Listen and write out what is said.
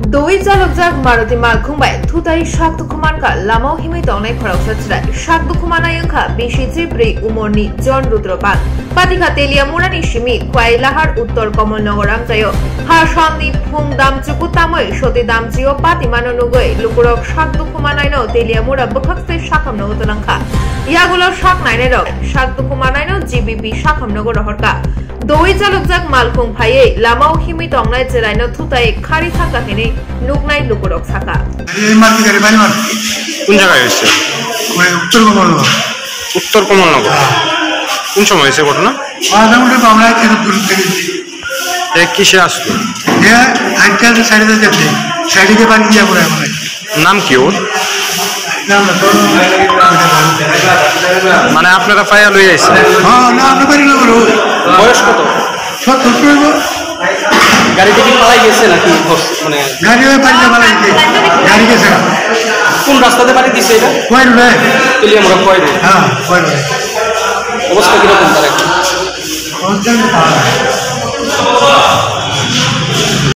Doi jalokjak Maruti Malkhungbai Thutai Shakdukumanka Lamau Himai Tongnai Khoroksachirai Shakdukumana Yangkha Bishi Jibri Umorni John Rudropal Patika Telia Murani Shimi Kwai Lahar Uttor Komolnogor Amjayo Harshamni Phung Damchuku Tamoi Shoti Damjio Patimano Nugoi Lukurok Shakdukumanaino Telia Mura Bukhakse Shakamno Utanangkha Yagulo Shaknainero Shakdukumanaino GBB Shakamnogo Rohorka Doi jalokjak Malkhung Phaye Lamau Himai Tongnai Jeraino Thutai Khari Thaka Hene Nuknai Lukurok Saka কোন জায়গায় হয়েছে? উত্তর কমলনগর। কোন সময় হয়েছে ঘটনা? কিসে আসলো? নাম কি ওর? মানে আপনারা পায়া লই আইছেন? বয়স কত? গাড়ি থেকে পালাই গেছে নাকি? মানে গাড়ি গাড়ি গেছে। কোন রাস্তাতে পানি দিছে এটা? কয়রুড়ে তেলিয়ামুড়া কয়রুড়ে। হ্যাঁ কয়রুড়ে। অবস্থা কিরকম তার এখন?